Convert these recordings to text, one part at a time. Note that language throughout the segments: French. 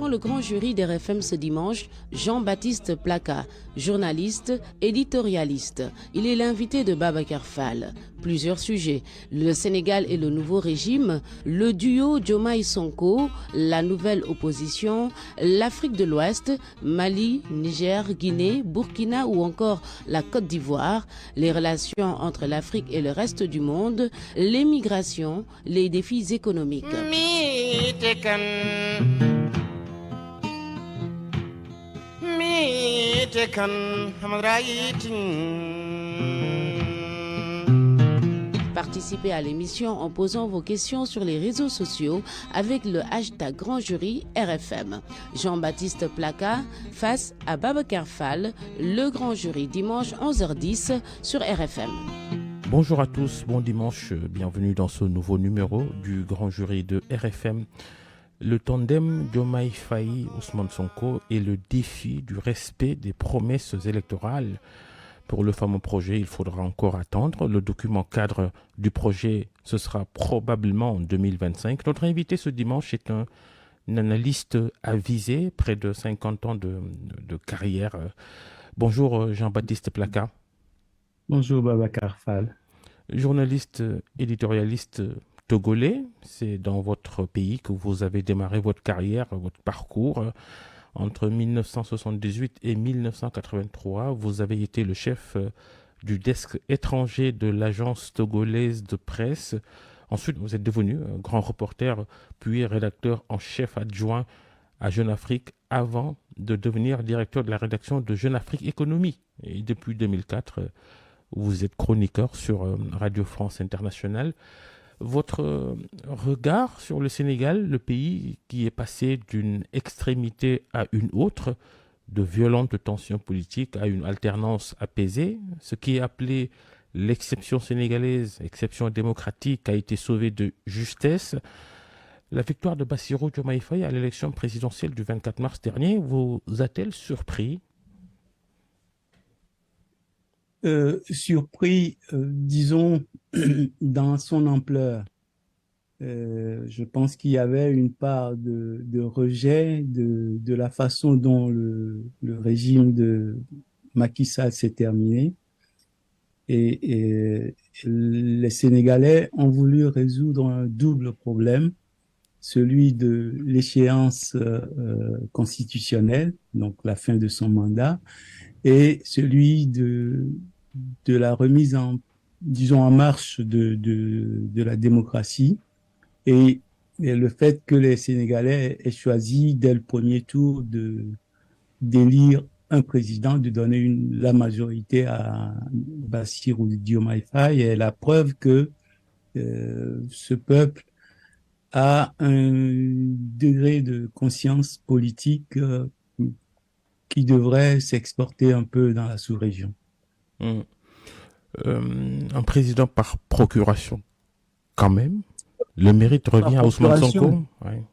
Devant le grand jury d'RFM ce dimanche, Jean-Baptiste Plaka, journaliste, éditorialiste. Il est l'invité de Babacar Fall. Plusieurs sujets, le Sénégal et le nouveau régime, le duo Diomaye Sonko, la nouvelle opposition, l'Afrique de l'Ouest, Mali, Niger, Guinée, Burkina ou encore la Côte d'Ivoire, les relations entre l'Afrique et le reste du monde, l'émigration, les défis économiques. Participez à l'émission en posant vos questions sur les réseaux sociaux avec le hashtag Grand Jury RFM. Jean-Baptiste Plaka face à Babacar Fall, le Grand Jury dimanche 11h10 sur RFM. Bonjour à tous, bon dimanche, bienvenue dans ce nouveau numéro du Grand Jury de RFM. Le tandem Diomaye Faye, Ousmane Sonko et le défi du respect des promesses électorales. Pour le fameux projet, il faudra encore attendre. Le document cadre du projet, ce sera probablement en 2025. Notre invité ce dimanche est un analyste avisé, près de 50 ans de carrière. Bonjour Jean-Baptiste Plaka. Bonjour Babacar Fall. Journaliste éditorialiste togolais, c'est dans votre pays que vous avez démarré votre carrière, votre parcours. Entre 1978 et 1983, vous avez été le chef du desk étranger de l'agence togolaise de presse. Ensuite, vous êtes devenu grand reporter, puis rédacteur en chef adjoint à Jeune Afrique, avant de devenir directeur de la rédaction de Jeune Afrique Économie. Et depuis 2004, vous êtes chroniqueur sur Radio France Internationale. Votre regard sur le Sénégal, le pays qui est passé d'une extrémité à une autre, de violentes tensions politiques à une alternance apaisée, ce qui est appelé l'exception sénégalaise, exception démocratique, a été sauvé de justesse. La victoire de Bassirou Diomaye Faye à l'élection présidentielle du 24 mars dernier vous a-t-elle surpris ? Surpris, disons, dans son ampleur. Je pense qu'il y avait une part de rejet de la façon dont le régime de Macky Sall s'est terminé. Et les Sénégalais ont voulu résoudre un double problème, celui de l'échéance constitutionnelle, donc la fin de son mandat, et celui de la remise en marche de la démocratie et le fait que les Sénégalais aient choisi dès le premier tour d'élire un président, de donner la majorité à Bassirou Diomaye Faye est la preuve que ce peuple a un degré de conscience politique qui devrait s'exporter un peu dans la sous-région. Un président par procuration, quand même. Le mérite revient à Ousmane Sonko. Ouais.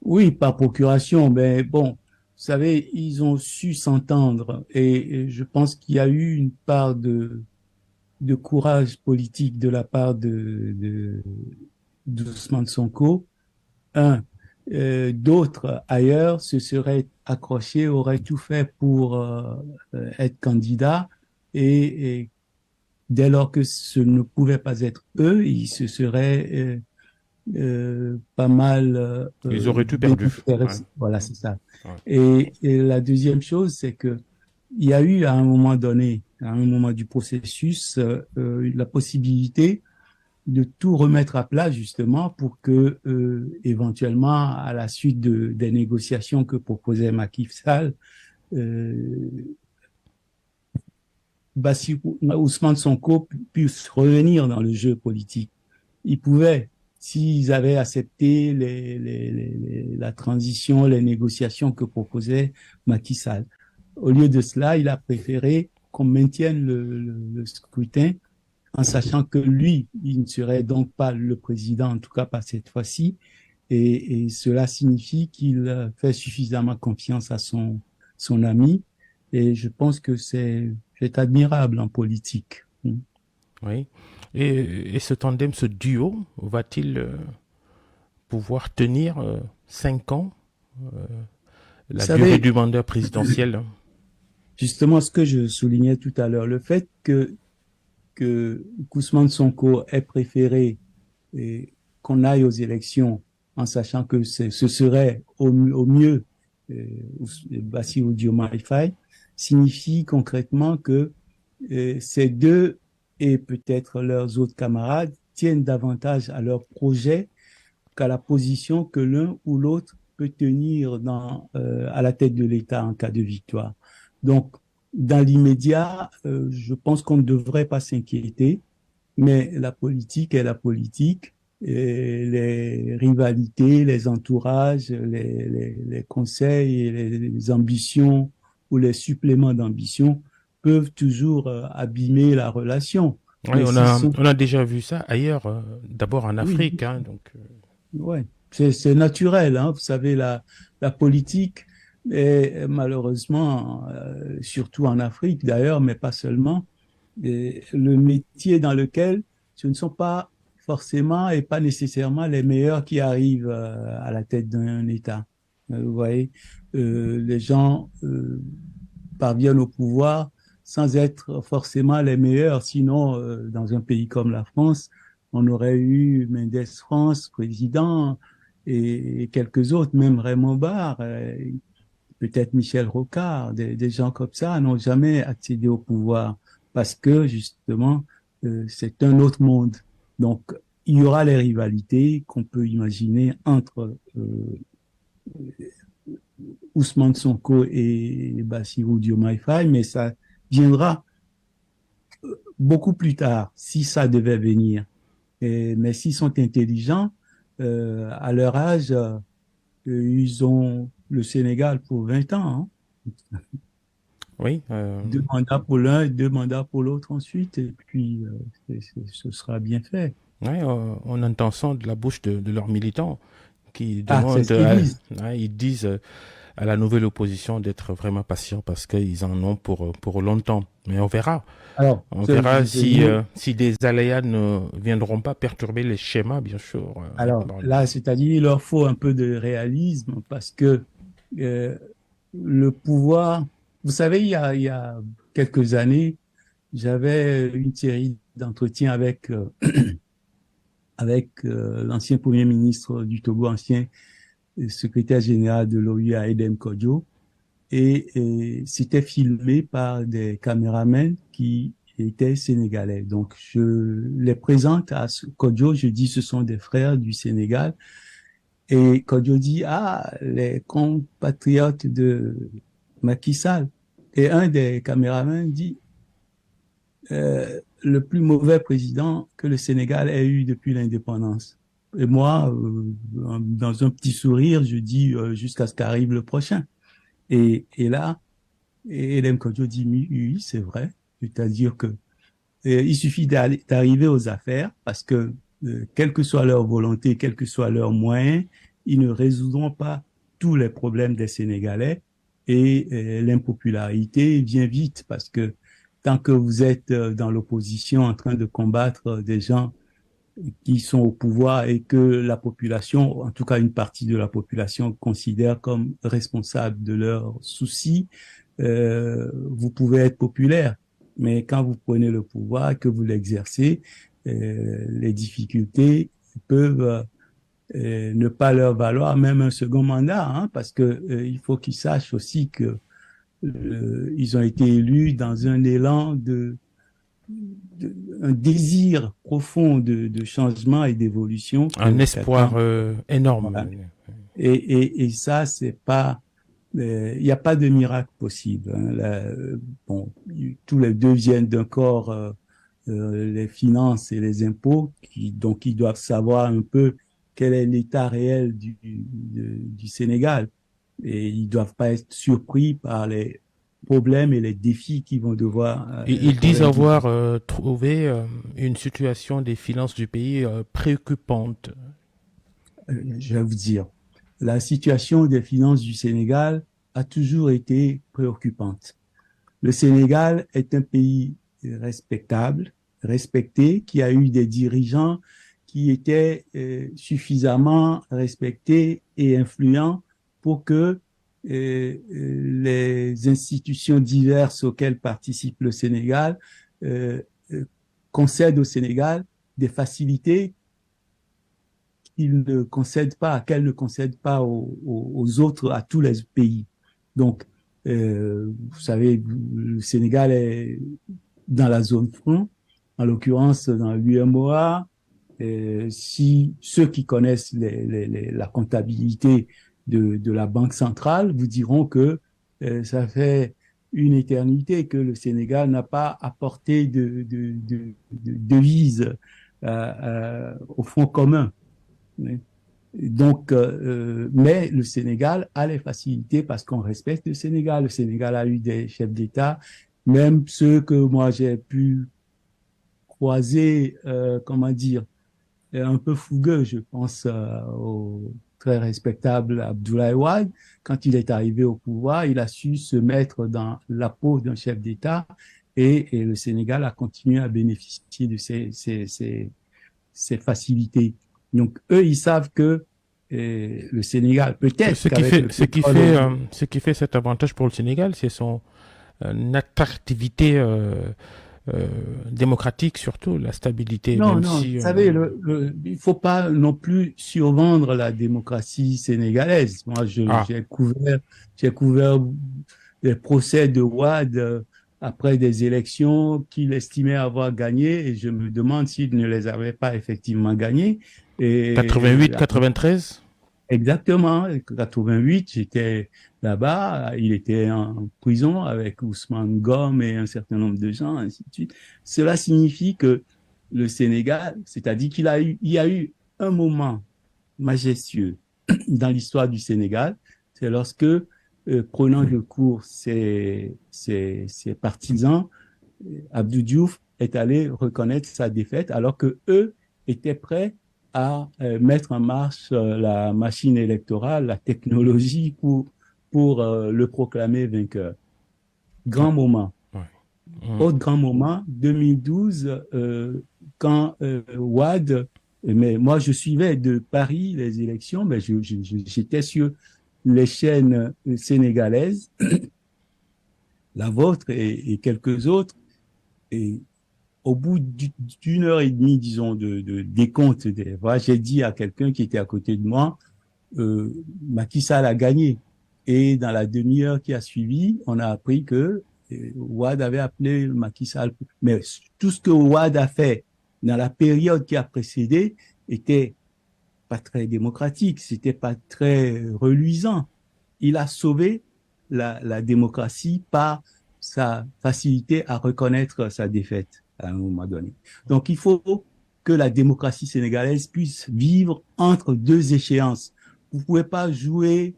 Oui, par procuration, mais bon, vous savez, ils ont su s'entendre et je pense qu'il y a eu une part de courage politique de la part d'Ousmane Sonko. D'autres ailleurs se seraient accrochés, auraient tout fait pour être candidats et dès lors que ce ne pouvait pas être eux, ils se seraient pas mal... ils auraient tout perdu. Ouais. Voilà, c'est ça. Ouais. Et la deuxième chose, c'est que il y a eu à un moment donné, à un moment du processus, la possibilité de tout remettre à plat justement pour que éventuellement à la suite des négociations que proposait Macky Sall, Ousmane Sonko puisse revenir dans le jeu politique. Ils pouvaient, s'ils avaient accepté la transition, les négociations que proposait Macky Sall. Au lieu de cela, il a préféré qu'on maintienne le scrutin en sachant que lui, il ne serait donc pas le président, en tout cas pas cette fois-ci, et cela signifie qu'il fait suffisamment confiance à son ami, et je pense que c'est admirable en politique. Oui, et ce tandem, ce duo, va-t-il pouvoir tenir 5 ans Vous la savez, durée du mandat présidentiel. justement, ce que je soulignais tout à l'heure, le fait que Ousmane Sonko ait préféré qu'on aille aux élections en sachant que ce serait au mieux Bassirou Diomaye Faye, signifie concrètement que ces deux et peut-être leurs autres camarades tiennent davantage à leur projet qu'à la position que l'un ou l'autre peut tenir à la tête de l'État en cas de victoire. Donc, dans l'immédiat, je pense qu'on ne devrait pas s'inquiéter, mais la politique est la politique. Et les rivalités, les entourages, les conseils, et les ambitions ou les suppléments d'ambition peuvent toujours abîmer la relation. Oui, Mais s'ils sont... on a déjà vu ça ailleurs, d'abord en Oui, Afrique. Hein, donc, ouais, c'est naturel, hein. Vous savez, la politique est malheureusement, surtout en Afrique d'ailleurs, mais pas seulement, le métier dans lequel ce ne sont pas forcément et pas nécessairement les meilleurs qui arrivent à la tête d'un État. Vous voyez, les gens parviennent au pouvoir sans être forcément les meilleurs. Sinon, dans un pays comme la France, on aurait eu Mendes France, président, et quelques autres, même Raymond Barre, peut-être Michel Rocard, des gens comme ça n'ont jamais accédé au pouvoir parce que justement, c'est un autre monde. Donc, il y aura les rivalités qu'on peut imaginer entre Ousmane Sonko et Bassirou Diomaye Faye, mais ça viendra beaucoup plus tard, si ça devait venir. Mais s'ils sont intelligents, à leur âge, ils ont le Sénégal pour 20 ans. Hein. oui, 2 mandats pour l'un et 2 mandats pour l'autre ensuite, et puis ce sera bien fait. ouais, on entend ça de la bouche de leurs militants qui Ah, c'est demandent, ce qu'ils disent. ils disent à la nouvelle opposition d'être vraiment patient parce qu'ils en ont pour longtemps. Mais on verra. Alors, On verra si des aléas ne viendront pas perturber les schémas, bien sûr. alors là, c'est-à-dire, il leur faut un peu de réalisme parce que euh, le pouvoir, vous savez, il y a quelques années, j'avais une série d'entretiens avec l'ancien Premier ministre du Togo, ancien secrétaire général de l'OUA, Edem Kodjo, et c'était filmé par des caméramans qui étaient sénégalais. Donc, je les présente à Kodjo, je dis ce sont des frères du Sénégal, et Kodjo dit, ah, les compatriotes de Macky Sall. Et un des caméramans dit, le plus mauvais président que le Sénégal ait eu depuis l'indépendance. Et moi, dans un petit sourire, je dis jusqu'à ce qu'arrive le prochain. Et là, Hélène Kodjo dit oui, c'est vrai. C'est-à-dire que il suffit d'arriver aux affaires parce que quelle que soit leur volonté, quels que soient leurs moyens, ils ne résoudront pas tous les problèmes des Sénégalais et l'impopularité vient vite parce que tant que vous êtes dans l'opposition en train de combattre des gens qui sont au pouvoir et que la population, en tout cas une partie de la population, considère comme responsable de leurs soucis, vous pouvez être populaire. Mais quand vous prenez le pouvoir, que vous l'exercez, les difficultés peuvent ne pas leur valoir même un second mandat, hein, parce que il faut qu'ils sachent aussi que ils ont été élus dans un élan un désir profond de changement et d'évolution. Un espoir énorme. Voilà. Et ça, c'est pas, il n'y a pas de miracle possible. Hein. Bon, tous les deux viennent d'un corps, les finances et les impôts, donc ils doivent savoir un peu quel est l'état réel du Sénégal. Et ils doivent pas être surpris par les problèmes et les défis qu'ils vont devoir. Ils disent avoir trouvé une situation des finances du pays préoccupante. Je vais vous dire, la situation des finances du Sénégal a toujours été préoccupante. Le Sénégal est un pays respectable, respecté, qui a eu des dirigeants qui étaient suffisamment respectés et influents pour que les institutions diverses auxquelles participe le Sénégal concèdent au Sénégal des facilités qu'elles ne concèdent pas aux autres, à tous les pays. Donc, vous savez, le Sénégal est dans la zone franc, en l'occurrence dans l'UMOA. Si ceux qui connaissent la comptabilité de la Banque centrale vous diront que ça fait une éternité que le Sénégal n'a pas apporté de devise au fonds commun. Donc, mais le Sénégal a les facilités parce qu'on respecte le Sénégal. Le Sénégal a eu des chefs d'État, même ceux que moi j'ai pu croiser, comment dire, un peu fougueux. Je pense au très respectable Abdoulaye Wade. Quand il est arrivé au pouvoir, il a su se mettre dans la peau d'un chef d'État et le Sénégal a continué à bénéficier de ces facilités. Donc, eux, ils savent que le Sénégal, peut-être ce qui fait cet avantage pour le Sénégal, c'est son attractivité démocratique, surtout la stabilité. Non, vous savez, il ne faut pas non plus survendre la démocratie sénégalaise. Moi, j'ai couvert les procès de Wade après des élections qu'il estimait avoir gagnées et je me demande s'il ne les avait pas effectivement gagnées. 88, 93? Exactement, 88, j'étais là-bas, il était en prison avec Ousmane Gom et un certain nombre de gens, ainsi de suite. Cela signifie que le Sénégal, c'est-à-dire il y a eu un moment majestueux dans l'histoire du Sénégal, c'est lorsque, prenant de court ses partisans, Abdou Diouf est allé reconnaître sa défaite alors que eux étaient prêts à mettre en marche la machine électorale, la technologie pour le proclamer vainqueur. Grand moment. Autre grand moment, 2012, quand Wade, mais moi je suivais de Paris les élections, mais j'étais sur les chaînes sénégalaises, la vôtre et quelques autres, et au bout d'une heure et demie, disons, de décompte, voilà, j'ai dit à quelqu'un qui était à côté de moi, Macky Sall a gagné. Et dans la demi-heure qui a suivi, on a appris que Wade avait appelé Macky Sall. Mais tout ce que Wade a fait dans la période qui a précédé était pas très démocratique, c'était pas très reluisant. Il a sauvé la démocratie par sa facilité à reconnaître sa défaite à un moment donné. Donc, il faut que la démocratie sénégalaise puisse vivre entre deux échéances. Vous pouvez pas jouer,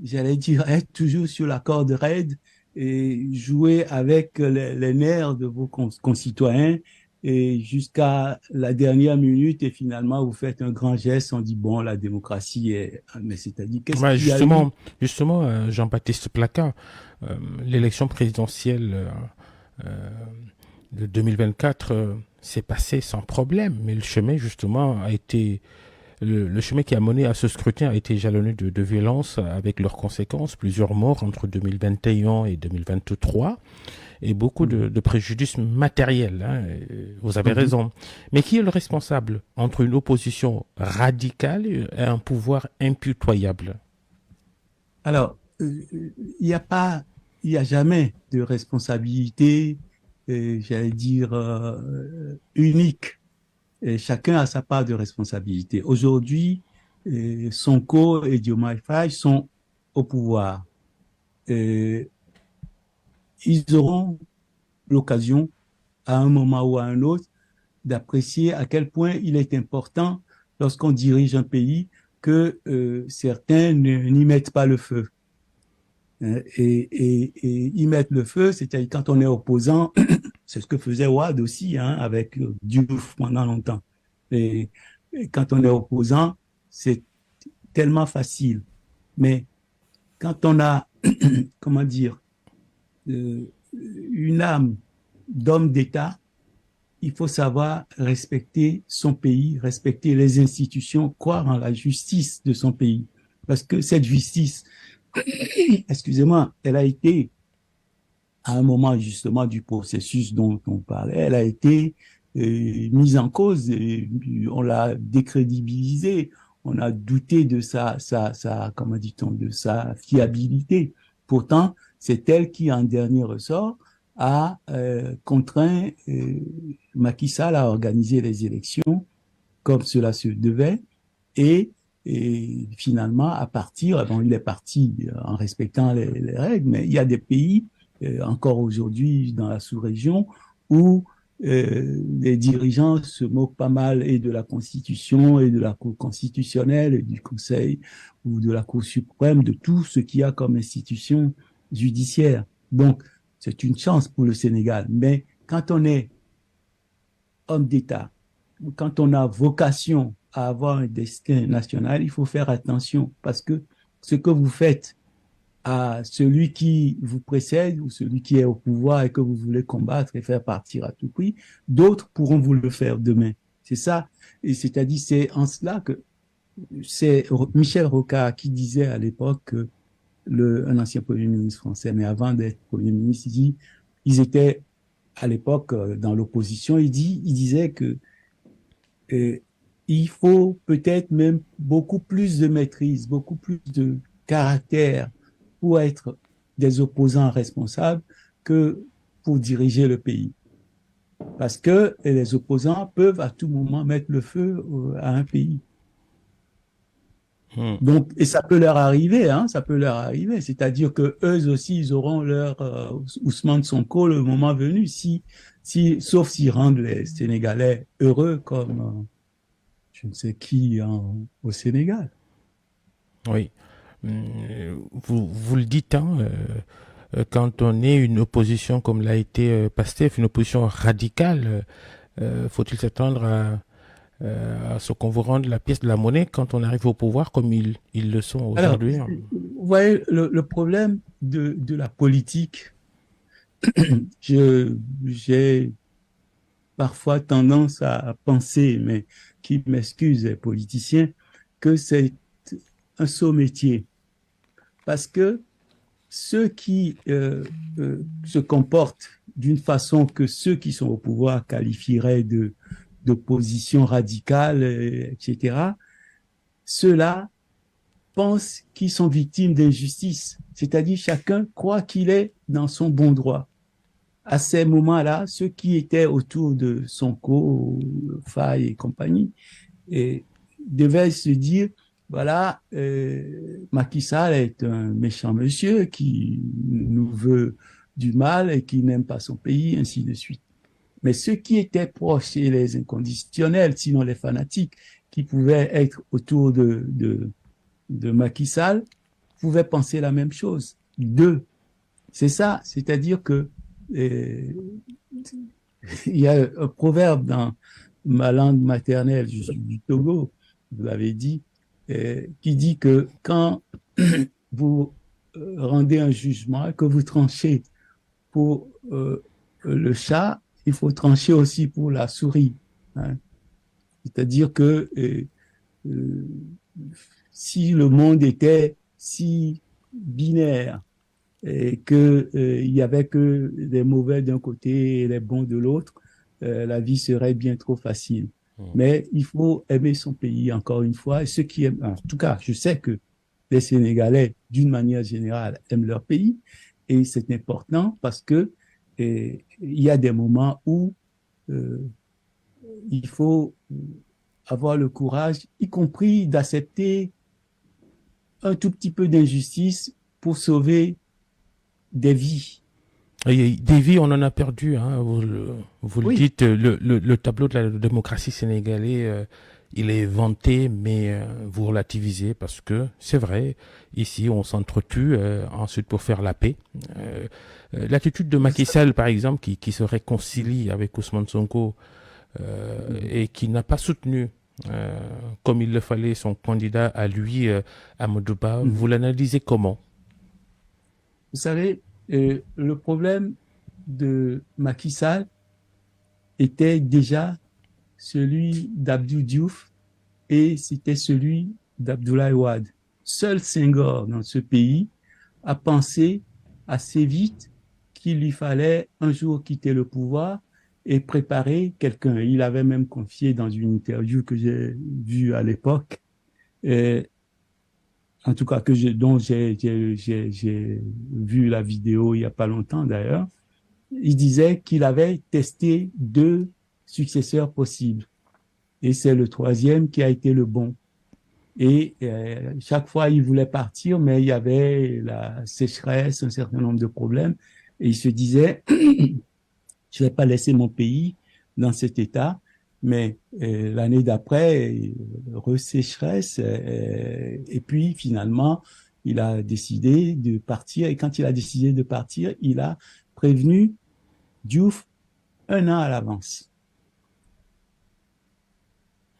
j'allais dire, être toujours sur la corde raide et jouer avec les nerfs de vos concitoyens et jusqu'à la dernière minute et finalement vous faites un grand geste, on dit bon, la démocratie est... Mais c'est-à-dire, qu'est-ce qu'il y a eu? Justement, Jean-Baptiste Placas, l'élection présidentielle de 2024 s'est passé sans problème, mais le chemin justement a été le chemin qui a mené à ce scrutin a été jalonné de violences avec leurs conséquences, plusieurs morts entre 2021 et 2023 et beaucoup de préjudices matériels. Hein. Vous avez raison. Mais qui est le responsable entre une opposition radicale et un pouvoir impitoyable? Alors, il n'y a jamais de responsabilité j'allais dire, unique. Et chacun a sa part de responsabilité. Aujourd'hui, Sonko et Diomaye Faye sont au pouvoir. Ils auront l'occasion, à un moment ou à un autre, d'apprécier à quel point il est important, lorsqu'on dirige un pays, que certains n'y mettent pas le feu. Et y mettre le feu, c'est-à-dire quand on est opposant, c'est ce que faisait Wade aussi, hein, avec Diouf pendant longtemps. Et quand on est opposant, c'est tellement facile. Mais quand on a, comment dire, une âme d'homme d'État, il faut savoir respecter son pays, respecter les institutions, croire en la justice de son pays. Parce que cette justice, excusez-moi, elle a été, à un moment justement du processus dont on parlait, elle a été mise en cause, on l'a décrédibilisée, on a douté de comment dit-on, de sa fiabilité. Pourtant, c'est elle qui, en dernier ressort, a contraint Macky Sall à organiser les élections comme cela se devait et finalement à partir, bon, il est parti en respectant les règles, mais il y a des pays encore aujourd'hui dans la sous-région où les dirigeants se moquent pas mal et de la Constitution et de la Cour constitutionnelle et du Conseil ou de la Cour suprême, de tout ce qu'il y a comme institution judiciaire. Donc, c'est une chance pour le Sénégal. Mais quand on est homme d'État, quand on a vocation à avoir un destin national, il faut faire attention parce que ce que vous faites à celui qui vous précède ou celui qui est au pouvoir et que vous voulez combattre et faire partir à tout prix, d'autres pourront vous le faire demain. C'est ça. Et c'est-à-dire, c'est en cela que c'est Michel Rocard qui disait à l'époque que un ancien Premier ministre français, mais avant d'être Premier ministre, il dit, ils étaient à l'époque dans l'opposition, il disait que il faut peut-être même beaucoup plus de maîtrise, beaucoup plus de caractère pour être des opposants responsables que pour diriger le pays. Parce que les opposants peuvent à tout moment mettre le feu à un pays. Donc, et ça peut leur arriver, hein, ça peut leur arriver. C'est-à-dire que eux aussi, ils auront leur Ousmane Sonko le moment venu, sauf s'ils rendent les Sénégalais heureux comme je ne sais qui au Sénégal. Oui. Vous le dites, hein, quand on est une opposition comme l'a été PASTEF, une opposition radicale, faut-il s'attendre à ce qu'on vous rende la pièce de la monnaie quand on arrive au pouvoir comme ils le sont aujourd'hui? Alors, vous voyez, le problème de la politique, j'ai parfois tendance à penser, mais qui m'excusent les politiciens, que c'est un sot métier. Parce que ceux qui se comportent d'une façon que ceux qui sont au pouvoir qualifieraient d'opposition radicale, etc., ceux-là pensent qu'ils sont victimes d'injustice. C'est-à-dire chacun croit qu'il est dans son bon droit. À ces moments-là, ceux qui étaient autour de Sonko, Faye et compagnie, devaient se dire, voilà, Macky Sall est un méchant monsieur qui nous veut du mal et qui n'aime pas son pays, ainsi de suite. Mais ceux qui étaient proches et les inconditionnels, sinon les fanatiques, qui pouvaient être autour de Macky Sall, pouvaient penser la même chose. C'est ça, c'est-à-dire que il y a un proverbe dans ma langue maternelle, je suis du Togo, vous l'avez dit, qui dit que quand vous rendez un jugement, que vous tranchez pour le chat, il faut trancher aussi pour la souris. Hein. C'est-à-dire que si le monde était si binaire et qu'il y avait que les mauvais d'un côté et les bons de l'autre, la vie serait bien trop facile. Mais il faut aimer son pays, encore une fois. Et ceux qui aiment, en tout cas, je sais que les Sénégalais, d'une manière générale, aiment leur pays. Et c'est important parce que il y a des moments où il faut avoir le courage, y compris d'accepter un tout petit peu d'injustice pour sauver des vies. Et des vies, on en a perdu. Hein, vous le Oui. dites, le tableau de la démocratie sénégalaise, il est vanté, mais vous relativisez parce que c'est vrai, ici on s'entretue ensuite pour faire la paix. L'attitude de Macky Sall, par exemple, qui se réconcilie avec Ousmane Sonko et qui n'a pas soutenu comme il le fallait son candidat à lui, Amadou Ba, vous l'analysez comment? Vous savez, le problème de Macky Sall était déjà celui d'Abdou Diouf et c'était celui d'Abdoulaye Wade. seul Senghor dans ce pays a pensé assez vite qu'il lui fallait un jour quitter le pouvoir et préparer quelqu'un. Il avait même confié dans une interview que j'ai vue à l'époque, en tout cas dont j'ai vu la vidéo il n'y a pas longtemps d'ailleurs. Il disait qu'il avait testé 2 successeurs possibles. Et c'est le 3e qui a été le bon. Et chaque fois, il voulait partir, mais il y avait la sécheresse, un certain nombre de problèmes. Et il se disait, je vais pas laisser mon pays dans cet état. Mais l'année d'après, sécheresse. Et puis, finalement, il a décidé de partir. Et quand il a décidé de partir, il a prévenu Diouf 1 an à l'avance.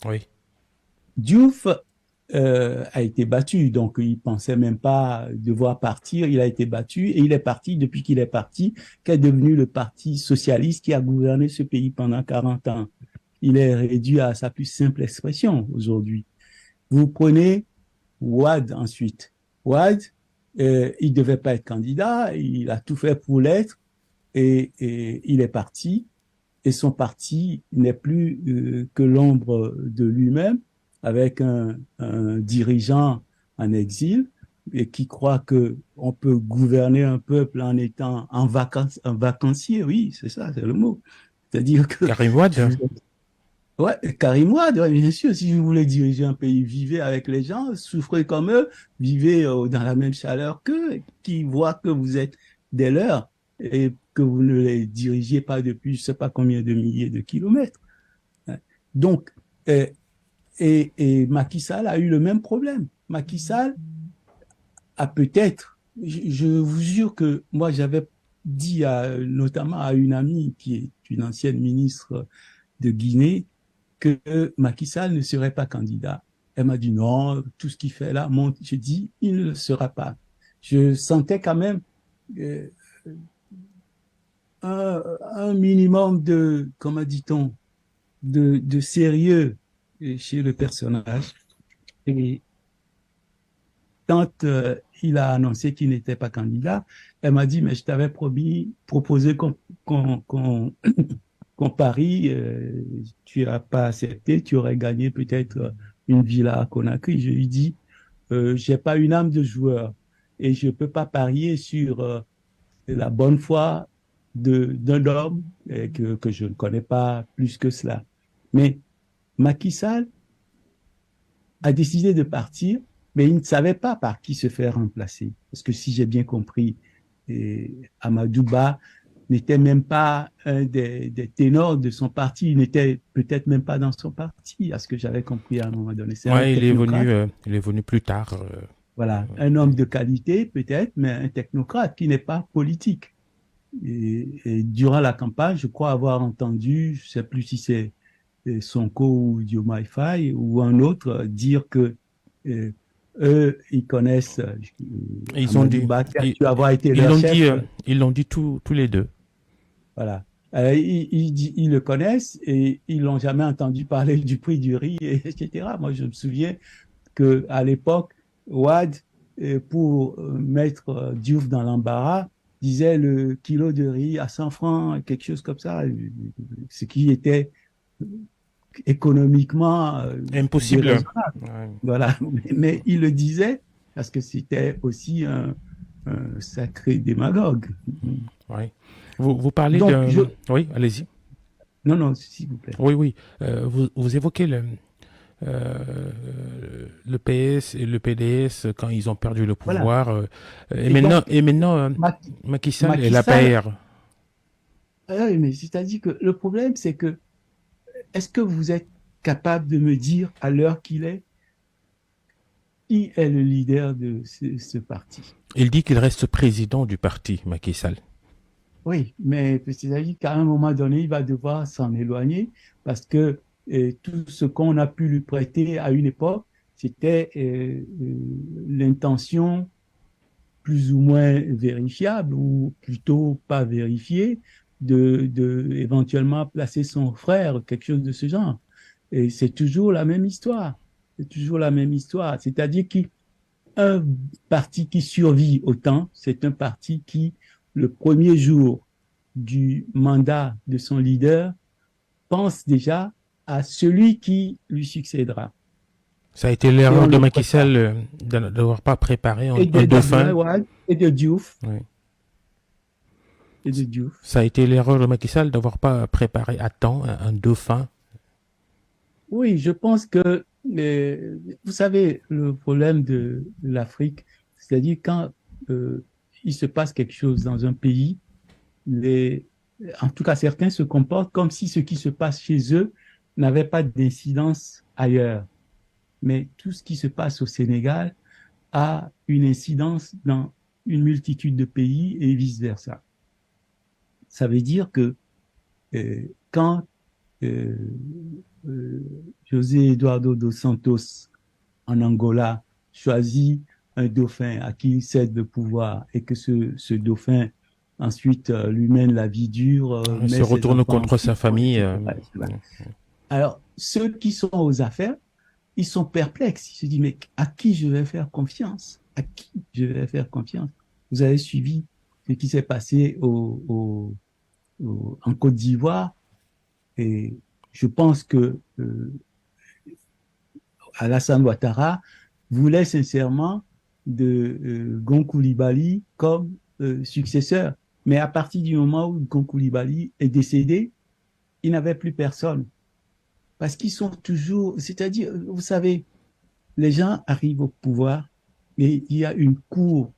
Oui. Diouf a été battu, donc il pensait même pas devoir partir. Il a été battu et il est parti. Depuis qu'il est parti, qu'est devenu le Parti socialiste qui a gouverné ce pays pendant 40 ans. Il est réduit à sa plus simple expression aujourd'hui. Vous prenez Wade ensuite. Wade, il devait pas être candidat, il a tout fait pour l'être et il est parti. Et son parti n'est plus que l'ombre de lui-même, avec un dirigeant en exil et qui croit que on peut gouverner un peuple en étant en vacancier. Oui, c'est ça, c'est le mot. C'est-à-dire que Karim Wade. Ouais, Karim Wade, ouais, bien sûr, si vous voulez diriger un pays, vivez avec les gens, souffrez comme eux, vivez dans la même chaleur qu'eux, qui voient que vous êtes des leurs et que vous ne les dirigez pas depuis je sais pas combien de milliers de kilomètres. Donc, et Macky Sall a eu le même problème. Macky Sall a peut-être, je vous jure que moi j'avais dit notamment à une amie qui est une ancienne ministre de Guinée, que Macky Sall ne serait pas candidat. Elle m'a dit non, tout ce qu'il fait là monte. Je dis, il ne le sera pas. Je sentais quand même un minimum de, comment dit-on, de sérieux chez le personnage. Et quand il a annoncé qu'il n'était pas candidat, elle m'a dit, mais je t'avais proposé qu'on parie, tu n'as pas accepté, tu aurais gagné peut-être une villa à Conakry. Je lui dis, j'ai pas une âme de joueur et je peux pas parier sur la bonne foi d'un homme que je ne connais pas plus que cela. Mais Macky Sall a décidé de partir, mais il ne savait pas par qui se faire remplacer. Parce que si j'ai bien compris, Amadou Ba n'était même pas un des ténors de son parti. Il n'était peut-être même pas dans son parti, à ce que j'avais compris à un moment donné. C'est il est venu plus tard. Voilà, un homme de qualité peut-être, mais un technocrate qui n'est pas politique. Et durant la campagne, je crois avoir entendu, je ne sais plus si c'est Sonko ou Diomaye Faye ou un autre, dire que eux, ils connaissent. Ils ont dit. Ils l'ont dit tous les deux. Voilà. Ils le connaissent et ils l'ont jamais entendu parler du prix du riz, etc. Moi, je me souviens que à l'époque, Wade, pour mettre Diouf dans l'embarras, disait le kilo de riz à 100 francs, quelque chose comme ça, ce qui était économiquement impossible. Ouais. Voilà. Mais il le disait parce que c'était aussi un sacré démagogue. Oui. Vous parlez Oui, allez-y. Non, s'il vous plaît. Oui. Vous évoquez le PS et le PDS quand ils ont perdu le pouvoir. Voilà. Et maintenant, Macky Sall est la PR. Oui, mais c'est-à-dire que le problème, c'est que est-ce que vous êtes capable de me dire à l'heure qu'il est qui est le leader de ce parti? Il dit qu'il reste président du parti, Macky Sall. Oui, mais c'est-à-dire qu'à un moment donné, il va devoir s'en éloigner parce que tout ce qu'on a pu lui prêter à une époque, c'était l'intention plus ou moins vérifiable ou plutôt pas vérifiée de éventuellement placer son frère, quelque chose de ce genre. Et c'est toujours la même histoire. C'est toujours la même histoire. C'est-à-dire qu'il un parti qui survit au temps, c'est un parti qui, le premier jour du mandat de son leader, pense déjà à celui qui lui succédera. Ça a été Et l'erreur on de le Macky prépare. Sall d'avoir pas préparé un Et de dauphin. Abdoulaye Wade et de Diouf. Oui. Et de Diouf. Ça a été l'erreur de Macky Sall d'avoir pas préparé à temps un dauphin. Oui, je pense que, vous savez, le problème de l'Afrique, c'est-à-dire quand il se passe quelque chose dans un pays, en tout cas certains se comportent comme si ce qui se passe chez eux n'avait pas d'incidence ailleurs. Mais tout ce qui se passe au Sénégal a une incidence dans une multitude de pays et vice-versa. Ça veut dire que quand euh, José Eduardo dos Santos en Angola choisit un dauphin à qui il cède le pouvoir et que ce dauphin ensuite lui mène la vie dure, Il se met ses retourne enfants en contre sa prison, famille. etc., etc. Alors, ceux qui sont aux affaires, ils sont perplexes. Ils se disent, mais à qui je vais faire confiance? À qui je vais faire confiance? Vous avez suivi ce qui s'est passé en Côte d'Ivoire et je pense que Alassane Ouattara voulait sincèrement de Gon Coulibaly comme successeur. Mais à partir du moment où Gon Coulibaly est décédé, il n'avait plus personne. Parce qu'ils sont toujours, c'est-à-dire, vous savez, les gens arrivent au pouvoir et il y a une cour,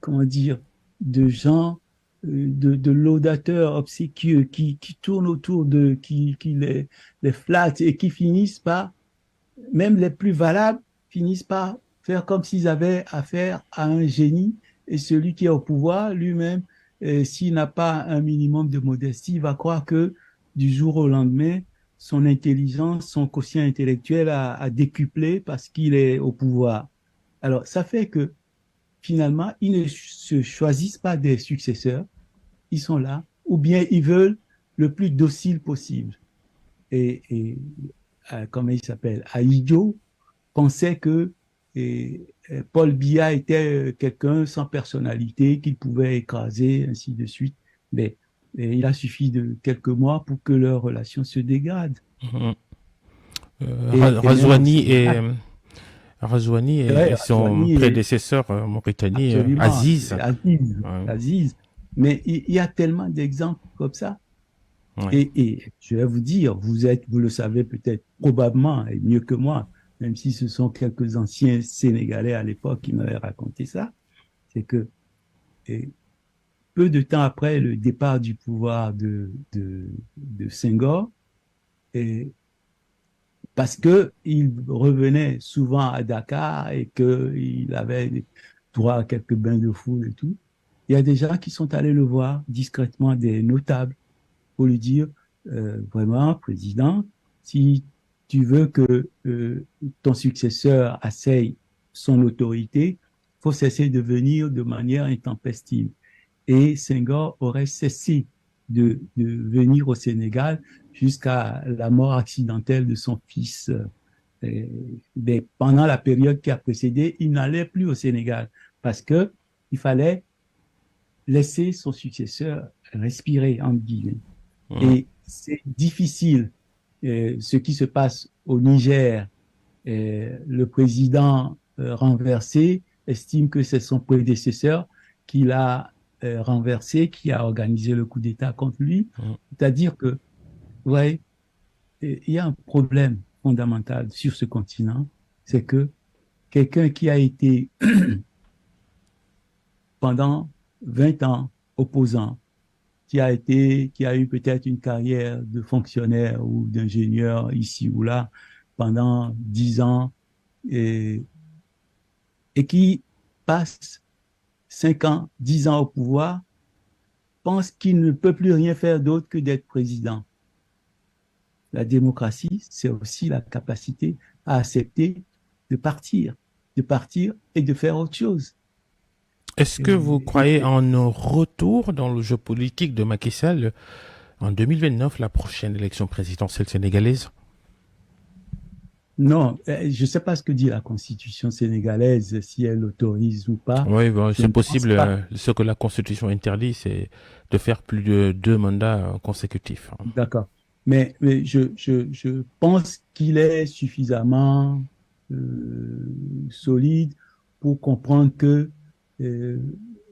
comment dire, de gens, de laudateurs obséquieux qui tournent autour d'eux, qui les flattent et qui finissent par, même les plus valables, finissent par faire comme s'ils avaient affaire à un génie et celui qui est au pouvoir lui-même, s'il n'a pas un minimum de modestie, va croire que du jour au lendemain, son intelligence, son quotient intellectuel a décuplé parce qu'il est au pouvoir. Alors, ça fait que finalement, ils ne se choisissent pas des successeurs, ils sont là, ou bien ils veulent le plus docile possible. Et comment il s'appelle? Ahidjo pensait que Paul Biya était quelqu'un sans personnalité, qu'il pouvait écraser, ainsi de suite. Mais il a suffi de quelques mois pour que leur relation se dégrade. Razouani et son Razouani prédécesseur mauritanien, absolument, Aziz. Aziz. Mais il y a tellement d'exemples comme ça. Ouais. Et je vais vous dire, vous le savez peut-être probablement et mieux que moi, même si ce sont quelques anciens Sénégalais à l'époque qui m'avaient raconté ça, c'est que peu de temps après le départ du pouvoir de Senghor, parce qu'il revenait souvent à Dakar et qu'il avait droit à quelques bains de foule et tout, il y a des gens qui sont allés le voir discrètement, des notables, pour lui dire, vraiment, président, si tu veux que ton successeur asseye son autorité, il faut cesser de venir de manière intempestive. Et Senghor aurait cessé de venir au Sénégal jusqu'à la mort accidentelle de son fils. Mais pendant la période qui a précédé, il n'allait plus au Sénégal parce que il fallait laisser son successeur respirer, entre guillemets. Et c'est difficile. Ce qui se passe au Niger, le président renversé estime que c'est son prédécesseur qui l'a renversé, qui a organisé le coup d'État contre lui. C'est-à-dire que, vous voyez, il y a un problème fondamental sur ce continent, c'est que quelqu'un qui a été pendant 20 ans opposant, qui a eu peut-être une carrière de fonctionnaire ou d'ingénieur ici ou là pendant 10 ans et qui passe 5 ans, 10 ans au pouvoir, pense qu'il ne peut plus rien faire d'autre que d'être président. La démocratie, c'est aussi la capacité à accepter de partir et de faire autre chose. Est-ce que vous croyez en un retour dans le jeu politique de Macky Sall en 2029, la prochaine élection présidentielle sénégalaise? Non, je ne sais pas ce que dit la Constitution sénégalaise, si elle autorise ou pas. Oui, bon, Je c'est ne pense possible. pas. Ce que la Constitution interdit, c'est de faire plus de 2 mandats consécutifs. D'accord. Mais je pense qu'il est suffisamment solide pour comprendre que euh,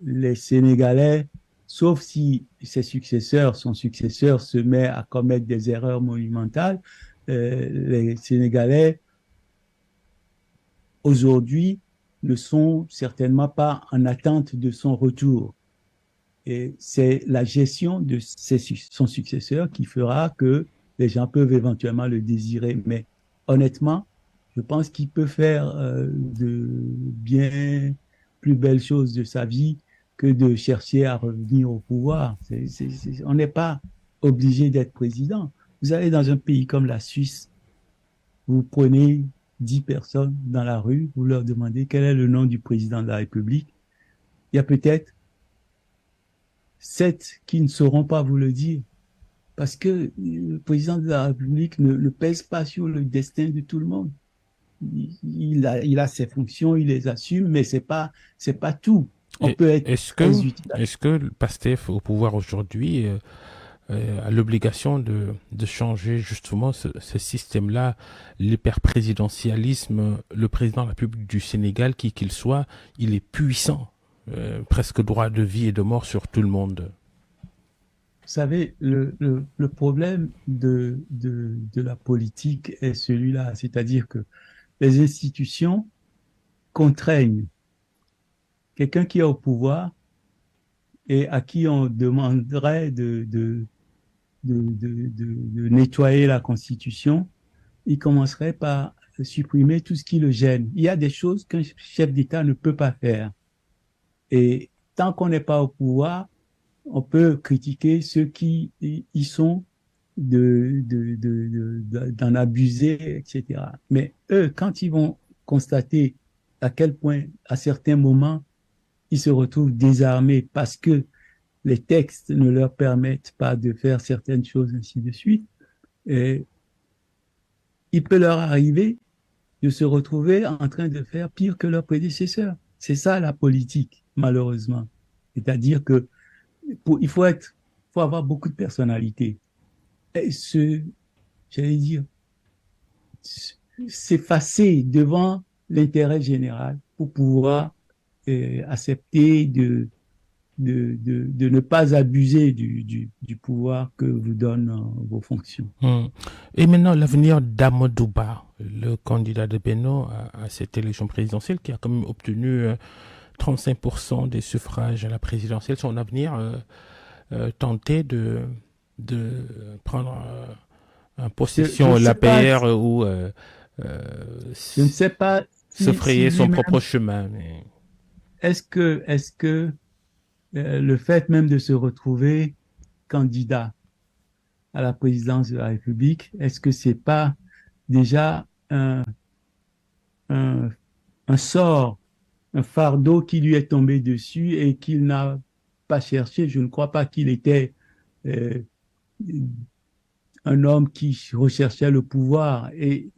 les Sénégalais, sauf si ses successeurs, son successeur se met à commettre des erreurs monumentales, les Sénégalais aujourd'hui ne sont certainement pas en attente de son retour. Et c'est la gestion de son successeur qui fera que les gens peuvent éventuellement le désirer. Mais honnêtement, je pense qu'il peut faire de bien plus belles choses de sa vie que de chercher à revenir au pouvoir. On n'est pas obligé d'être président. Vous allez dans un pays comme la Suisse, vous prenez 10 personnes dans la rue, vous leur demandez quel est le nom du président de la République. Il y a peut-être 7 qui ne sauront pas vous le dire. Parce que le président de la République ne pèse pas sur le destin de tout le monde. Il a ses fonctions, il les assume, mais c'est pas tout. On Et peut être très utile. est-ce que le PASTEF au pouvoir aujourd'hui a l'obligation de changer justement ce système-là, l'hyperprésidentialisme, le président de la République du Sénégal, qui qu'il soit, il est puissant, presque droit de vie et de mort sur tout le monde. Vous savez, le problème de la politique est celui-là, c'est-à-dire que les institutions contraignent quelqu'un qui est au pouvoir et à qui on demanderait de nettoyer la Constitution, il commencerait par supprimer tout ce qui le gêne. Il y a des choses qu'un chef d'État ne peut pas faire. Et tant qu'on n'est pas au pouvoir, on peut critiquer ceux qui y sont d'en abuser, etc. Mais eux, quand ils vont constater à quel point, à certains moments, ils se retrouvent désarmés parce que les textes ne leur permettent pas de faire certaines choses, ainsi de suite, et il peut leur arriver de se retrouver en train de faire pire que leurs prédécesseurs. C'est ça la politique, malheureusement. C'est-à-dire que il faut avoir beaucoup de personnalité. Et j'allais dire, s'effacer devant l'intérêt général pour pouvoir accepter de ne pas abuser du pouvoir que vous donnent vos fonctions. Et maintenant, l'avenir d'Amadouba, le candidat de Benno à cette élection présidentielle, qui a quand même obtenu 35% des suffrages à la présidentielle, son avenir, tenter de prendre en possession l'APR ou je ne sais pas se frayer son propre chemin. Mais... Est-ce que le fait même de se retrouver candidat à la présidence de la République, est-ce que c'est pas déjà un sort, un fardeau qui lui est tombé dessus et qu'il n'a pas cherché? Je ne crois pas qu'il était un homme qui recherchait le pouvoir. Et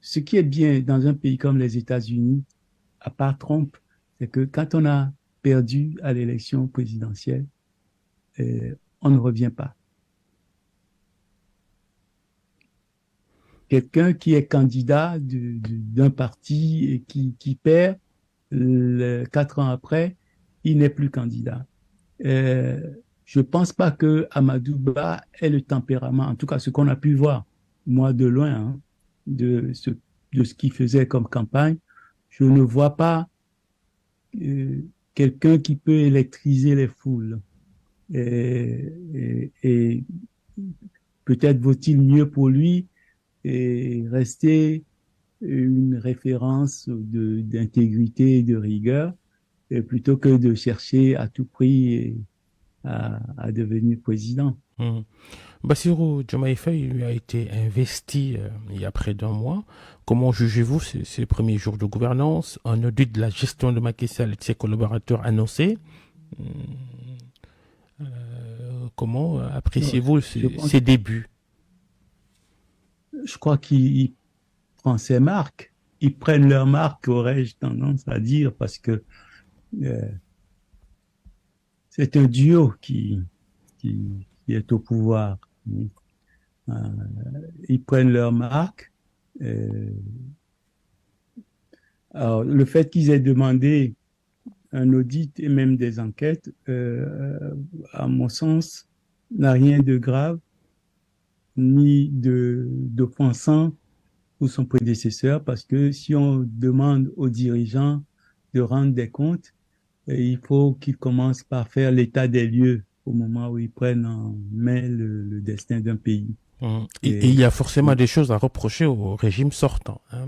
ce qui est bien dans un pays comme les États-Unis, à part Trump, c'est que quand on a perdu à l'élection présidentielle, on ne revient pas. Quelqu'un qui est candidat d'un parti et qui perd, 4 ans après, il n'est plus candidat. Je ne pense pas que Amadou Ba ait le tempérament, en tout cas ce qu'on a pu voir, moi de loin, hein, de ce qu'il faisait comme campagne. Je ne vois pas quelqu'un qui peut électriser les foules. Et peut-être vaut-il mieux pour lui rester une référence d'intégrité et de rigueur, plutôt que de chercher à tout prix à devenir président. Bassirou Diomaye Faye lui a été investi il y a près d'1 mois. Comment jugez-vous ces premiers jours de gouvernance, un audit de la gestion de Macky Sall et de ses collaborateurs annoncés? Comment appréciez-vous ces débuts? Je crois qu'il prend ses marques. Ils prennent leurs marques, aurais-je tendance à dire, parce que euh, c'est un duo qui est au pouvoir. Euh, Ils prennent leurs marques. Euh, alors, le fait qu'ils aient demandé un audit et même des enquêtes, à mon sens, n'a rien de grave ni d'offensant pour son prédécesseur, parce que si on demande aux dirigeants de rendre des comptes, il faut qu'ils commencent par faire l'état des lieux au moment où ils prennent en main le destin d'un pays. Et il y a forcément des choses à reprocher au régime sortant, hein,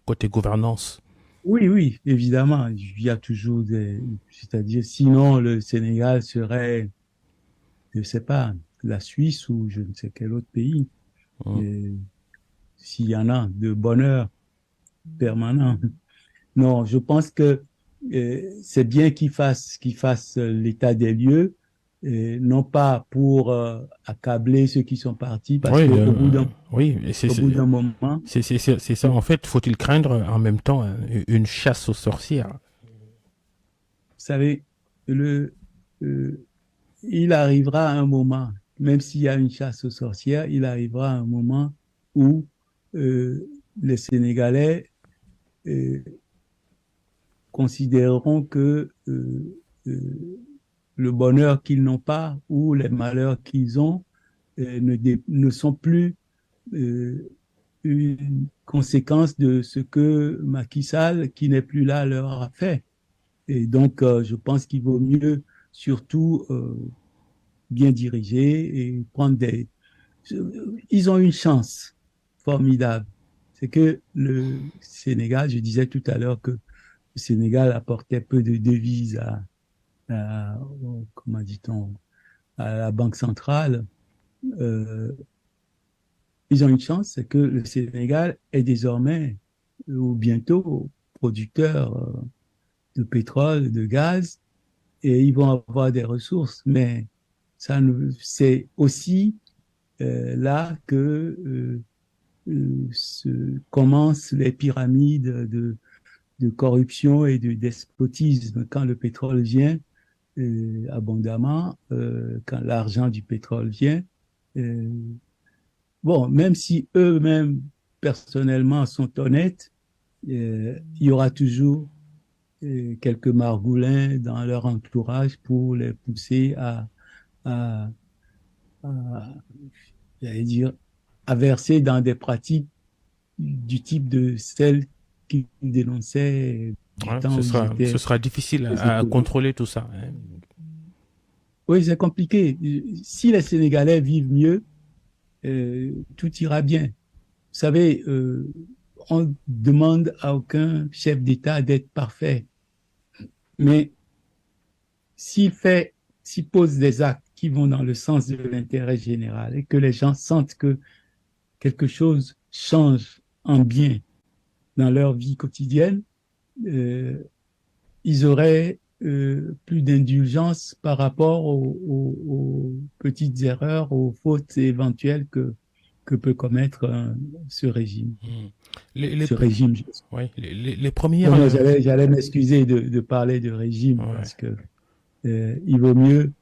côté gouvernance. Oui, oui, évidemment, il y a toujours c'est-à-dire, sinon le Sénégal serait, je ne sais pas, la Suisse ou je ne sais quel autre pays, Hum. et s'il y en a de bonheur permanent. Non, je pense que c'est bien qu'ils fassent l'état des lieux, et non pas pour accabler ceux qui sont partis, parce Oui, que oui, au bout d'un moment, c'est ça. En fait, faut-il craindre en même temps une chasse aux sorcières? vous savez, le, euh, il arrivera un moment, même s'il y a une chasse aux sorcières, il arrivera un moment où les Sénégalais euh, considéreront que le bonheur qu'ils n'ont pas ou les malheurs qu'ils ont ne sont plus euh, une conséquence de ce que Macky Sall, qui n'est plus là, leur a fait. Et donc, je pense qu'il vaut mieux surtout bien diriger et prendre des... Ils ont une chance formidable. C'est que le Sénégal, je disais tout à l'heure que le Sénégal apportait peu de devises comment dit-on, à la Banque centrale. Euh, Ils ont une chance, c'est que le Sénégal est désormais ou bientôt producteur de pétrole, de gaz, et ils vont avoir des ressources. Mais c'est aussi là que commencent les pyramides de corruption et de despotisme. Quand le pétrole vient abondamment, quand l'argent du pétrole vient, euh, bon, même si eux-mêmes, personnellement, sont honnêtes, il y aura toujours quelques margoulins dans leur entourage pour les pousser à, à, j'allais dire, à verser dans des pratiques du type de celles qu'ils dénonçaient du Ouais, temps où ils ce étaient sera difficile aux à opposants. contrôler tout ça, hein. Oui, c'est compliqué. Si les Sénégalais vivent mieux, tout ira bien. Vous savez, on demande à aucun chef d'État d'être parfait, mais s'il fait, s'il pose des actes qui vont dans le sens de l'intérêt général et que les gens sentent que quelque chose change en bien dans leur vie quotidienne, euh, ils auraient plus d'indulgence par rapport aux petites erreurs, aux fautes éventuelles que peut commettre ce régime. Hmm. Les, les, Ce régime. ouais, les premières. Non, non, j'allais m'excuser de parler de régime Ouais. parce que il vaut mieux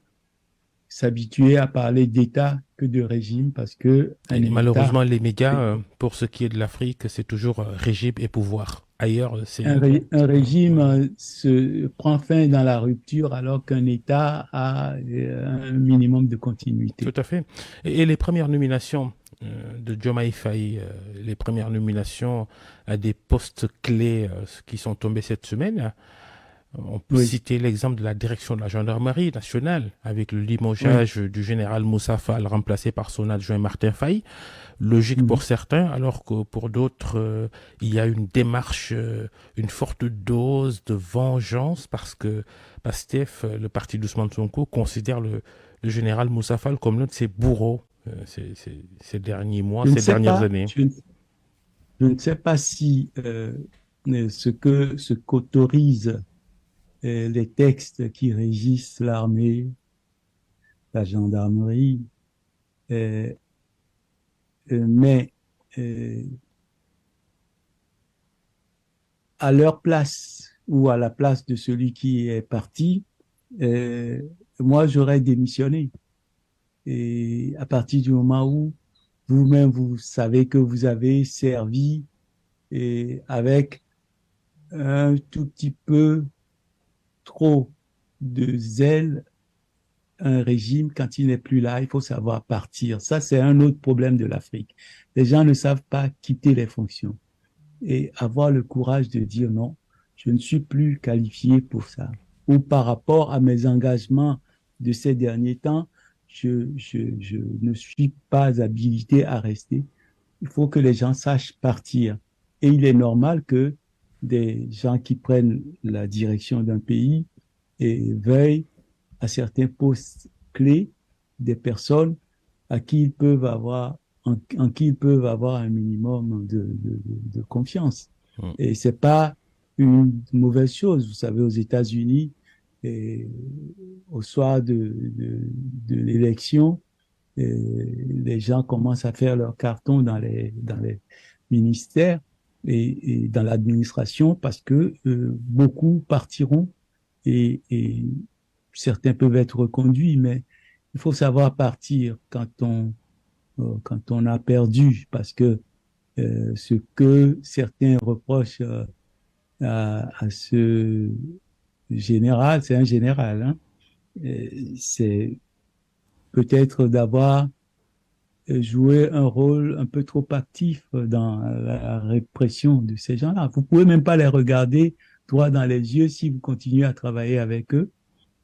s'habituer à parler d'État que de régime parce que Et un État, malheureusement, les médias, pour ce qui est de l'Afrique, c'est toujours régime et pouvoir. Ailleurs, c'est. un régime se prend fin dans la rupture alors qu'un État a un minimum de Tout continuité. à fait. Et les premières nominations de Diomaye Faye, les premières nominations à des postes clés qui sont tombées cette semaine, on peut Oui, citer l'exemple de la direction de la gendarmerie nationale, avec le oui. limogeage du général Moussa Fall remplacé par son adjoint Martin Faye. Logique pour Mhm. certains, alors que pour d'autres, il y a une démarche, une forte dose de vengeance, parce que PASTEF, le parti d'Ousmane Sonko, considère le général Moussa Fall comme l'un de ses bourreaux ces derniers mois, Je ne ces sais dernières pas, années. je ne sais pas si ce qu'autorisent les textes qui régissent l'armée, la gendarmerie, euh, mais euh, à leur place ou à la place de celui qui est parti, moi, j'aurais démissionné. Et à partir du moment où vous-même, vous savez que vous avez servi et avec un tout petit peu trop de zèle un régime quand il n'est plus là, il faut savoir partir. Ça, c'est un autre problème de l'Afrique. Les gens ne savent pas quitter les fonctions et avoir le courage de dire non, je ne suis plus qualifié pour ça. Ou par rapport à mes engagements de ces derniers temps, je ne suis pas habilité à rester. Il faut que les gens sachent partir. Et il est normal que des gens qui prennent la direction d'un pays et veuillent à certains postes clés des personnes à qui ils peuvent avoir, en qui ils peuvent avoir un minimum de confiance. Mm. Et c'est pas une mauvaise chose. Vous savez, aux États-Unis, et au soir de l'élection, les gens commencent à faire leur carton dans les ministères et dans l'administration parce que beaucoup partiront et certains peuvent être reconduits, mais il faut savoir partir quand on a perdu, parce que ce que certains reprochent à ce général, c'est un général, hein, c'est peut-être d'avoir joué un rôle un peu trop actif dans la répression de ces gens-là. Vous pouvez même pas les regarder droit dans les yeux si vous continuez à travailler avec eux.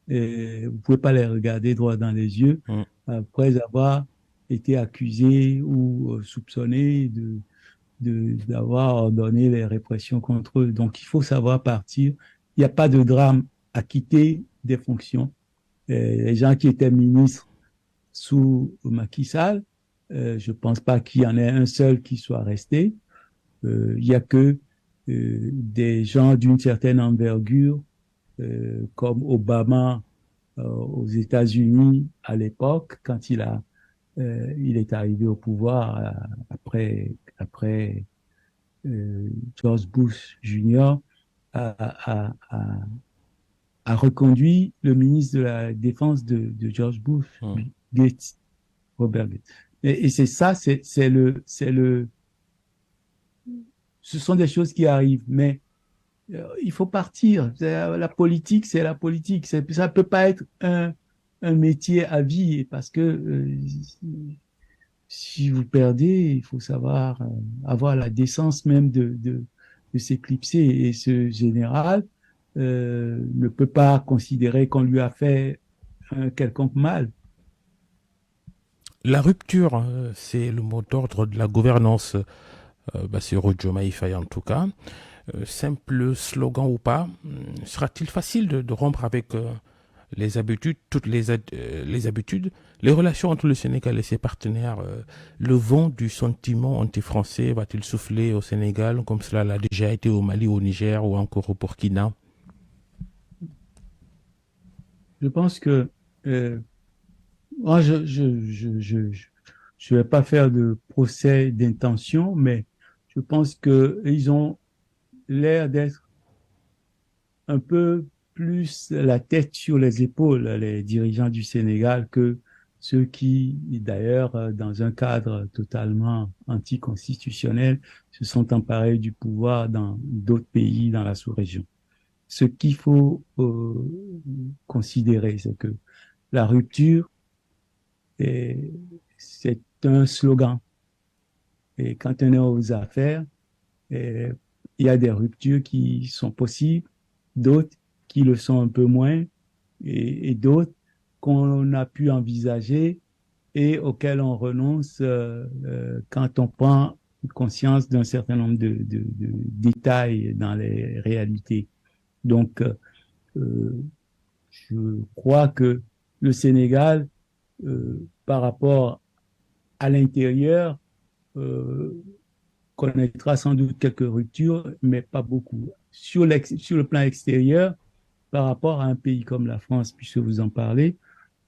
Et vous pouvez pas les regarder droit dans les yeux Mm. après avoir été accusés ou soupçonnés d'avoir ordonné les répressions contre eux. Donc, il faut savoir partir. Il n'y a pas de drame à quitter des fonctions. Les gens qui étaient ministres sous Macky Sall, je pense pas qu'il y en ait un seul qui soit resté. Il y a que des gens d'une certaine envergure, comme Obama aux États-Unis à l'époque, quand il est arrivé au pouvoir après George Bush Jr. a, a, a reconduit le ministre de la Défense de George Bush, Mm. Gates, Robert Gates. Et c'est ça, ce sont des choses qui arrivent, mais il faut partir. La politique, c'est la politique. Ça peut pas être un métier à vie parce que si vous perdez, il faut savoir avoir la décence même de s'éclipser. Et ce général ne peut pas considérer qu'on lui a fait un quelconque mal. La rupture, c'est le mot d'ordre de la gouvernance, sur Diomaye Faye en tout cas. Simple slogan ou pas, sera-t-il facile de rompre avec les habitudes, toutes les habitudes, les relations entre le Sénégal et ses partenaires, le vent du sentiment anti-français va-t-il souffler au Sénégal comme cela l'a déjà été au Mali, au Niger ou encore au Burkina? Je pense que moi, je vais pas faire de procès d'intention, mais je pense que ils ont l'air d'être un peu plus la tête sur les épaules, les dirigeants du Sénégal, que ceux qui, d'ailleurs, dans un cadre totalement anticonstitutionnel, se sont emparés du pouvoir dans d'autres pays dans la sous-région. Ce qu'il faut considérer, c'est que la rupture, c'est un slogan. Et quand on est aux affaires, il y a des ruptures qui sont possibles, d'autres qui le sont un peu moins, et d'autres qu'on a pu envisager et auxquelles on renonce quand on prend conscience d'un certain nombre de détails dans les réalités. Donc, je crois que le Sénégal, par rapport à l'intérieur, euh, connaîtra sans doute quelques ruptures, mais pas beaucoup. Sur le plan extérieur, par rapport à un pays comme la France, puisque vous en parlez,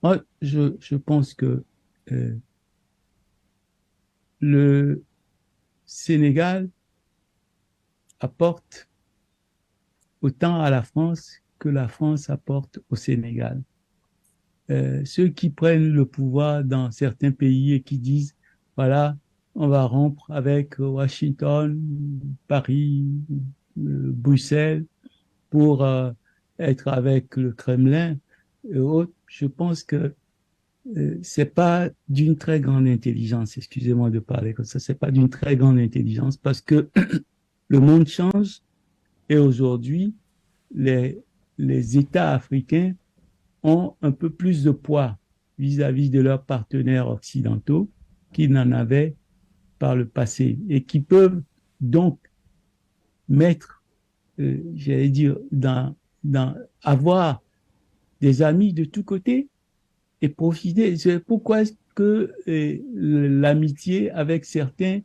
moi, je pense que euh, le Sénégal apporte autant à la France que la France apporte au Sénégal. Ceux qui prennent le pouvoir dans certains pays et qui disent, voilà, on va rompre avec Washington, Paris, Bruxelles pour être avec le Kremlin et autres, je pense que c'est pas d'une très grande intelligence, excusez-moi de parler comme ça, c'est pas d'une très grande intelligence parce que le monde change et aujourd'hui, les, les États africains ont un peu plus de poids vis-à-vis de leurs partenaires occidentaux qu'ils n'en avaient par le passé et qui peuvent donc mettre, j'allais dire, avoir des amis de tous côtés et profiter. C'est pourquoi est-ce que l'amitié avec certains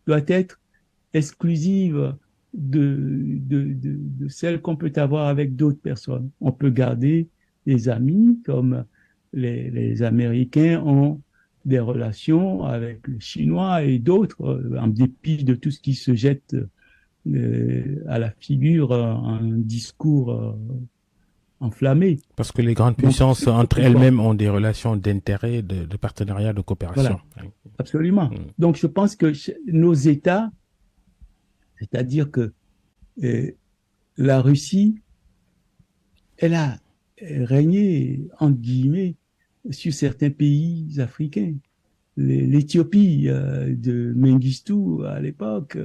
doit être exclusive de celle qu'on peut avoir avec d'autres personnes. On peut garder des amis comme les Américains ont des relations avec les Chinois et d'autres, en dépit de tout ce qui se jette à la figure en discours enflammé. Parce que les grandes Donc, puissances, entre elles-mêmes, ont des relations d'intérêt, de partenariat, de coopération. voilà, absolument. Donc, je pense que nos États, c'est-à-dire que la Russie, elle a régné, entre guillemets, sur certains pays africains. L'Éthiopie de Mengistu à l'époque,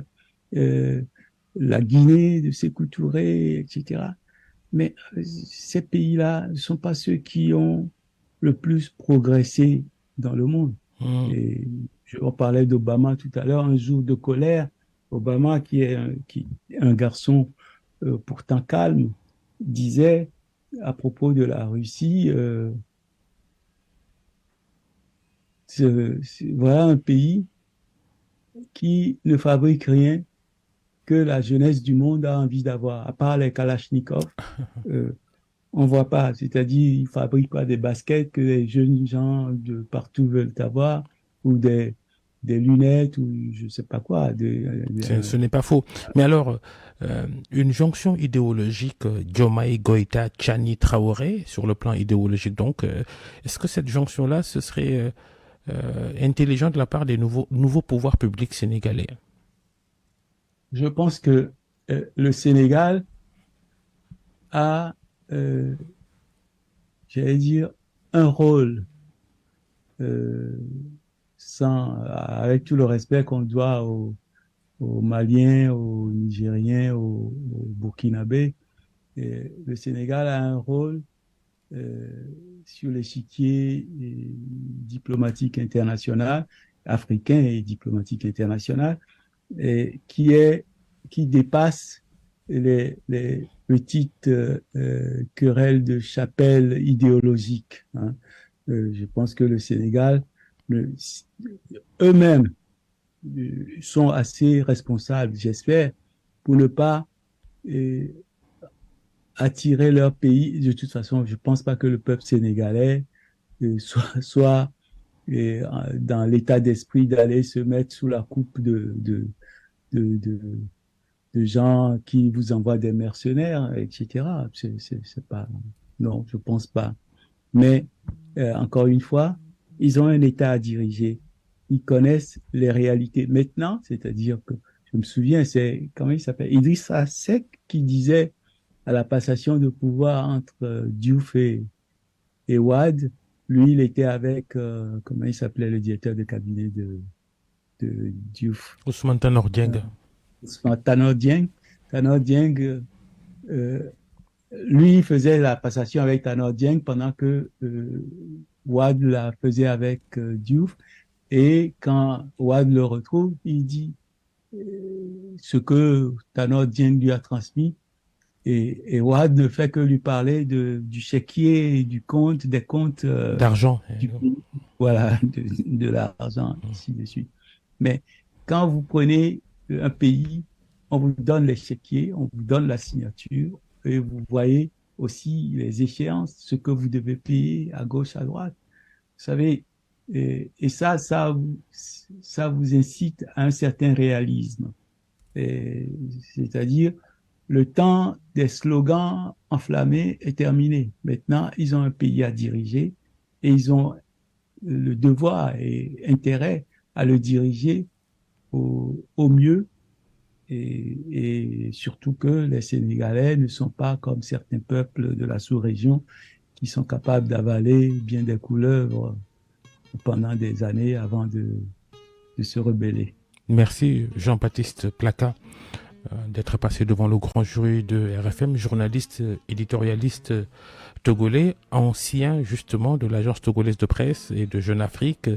la Guinée de Sékou Touré, etc. Mais ces pays-là ne sont pas ceux qui ont le plus progressé dans le monde. Et je parlais d'Obama tout à l'heure, un jour de colère. Obama, qui est un garçon pourtant calme, disait à propos de la Russie, voilà un pays qui ne fabrique rien que la jeunesse du monde a envie d'avoir, à part les Kalachnikov. On voit pas, c'est-à-dire ils fabriquent pas des baskets que les jeunes gens de partout veulent avoir, ou des lunettes, ou je sais pas quoi. Ce n'est pas faux. Mais alors, une jonction idéologique, Diomaye Goïta, Tchani Traoré, sur le plan idéologique, donc, est-ce que cette jonction-là, ce serait intelligent de la part des nouveaux pouvoirs publics sénégalais? Je pense que le Sénégal a, j'allais dire, un rôle, avec tout le respect qu'on doit aux Maliens, aux Nigériens, aux Burkinabés. Le Sénégal a un rôle sur l'échiquier diplomatique international, africain et diplomatique international, et qui dépasse les petites querelles de chapelle idéologiques. Hein. Je pense que le Sénégal, eux-mêmes, sont assez responsables, j'espère, pour ne pas attirer leur pays. De toute façon, je ne pense pas que le peuple sénégalais soit dans l'état d'esprit d'aller se mettre sous la coupe de gens qui vous envoient des mercenaires, etc. C'est pas, non, je pense pas. Mais encore une fois, ils ont un État à diriger. Ils connaissent les réalités. Maintenant, c'est-à-dire que je me souviens, c'est comment il s'appelle, Idrissa Seck qui disait à la passation de pouvoir entre Diouf et Wade, lui, il était avec comment il s'appelait le directeur de cabinet de Diouf. Ousmane Tanor Dieng. Tanor Dieng. Tanor Dieng, lui faisait la passation avec Tanor Dieng pendant que Wade la faisait avec Diouf. Et quand Wade le retrouve, il dit ce que Tanor Dieng lui a transmis. Et Wade ne fait que lui parler du chéquier, du compte, des comptes d'argent. Voilà, de l'argent, ainsi de suite. Mais quand vous prenez un pays, on vous donne les chéquiers, on vous donne la signature, et vous voyez aussi les échéances, ce que vous devez payer à gauche, à droite. Vous savez, et ça vous incite à un certain réalisme. C'est-à-dire, le temps des slogans enflammés est terminé. Maintenant, ils ont un pays à diriger et ils ont le devoir et intérêt à le diriger au mieux et surtout que les Sénégalais ne sont pas comme certains peuples de la sous-région qui sont capables d'avaler bien des couleuvres pendant des années avant de se rebeller. Merci Jean-Baptiste Plaka d'être passé devant le grand jury de RFM, journaliste, éditorialiste togolais, ancien justement de l'agence togolaise de presse et de Jeune Afrique,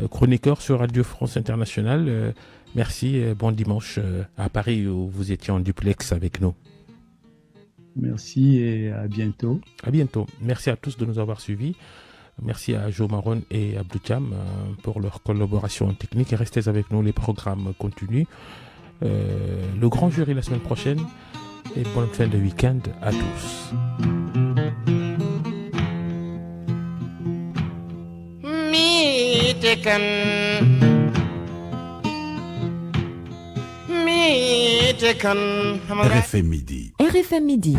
chroniqueur sur Radio France Internationale. Merci, bon dimanche à Paris où vous étiez en duplex avec nous. Merci et à bientôt. À bientôt. Merci à tous de nous avoir suivis. Merci à Joe Maron et Abdou Thiam pour leur collaboration technique. Restez avec nous, les programmes continuent. Le grand jury la semaine prochaine et bonne fin de week-end à tous. RFM midi.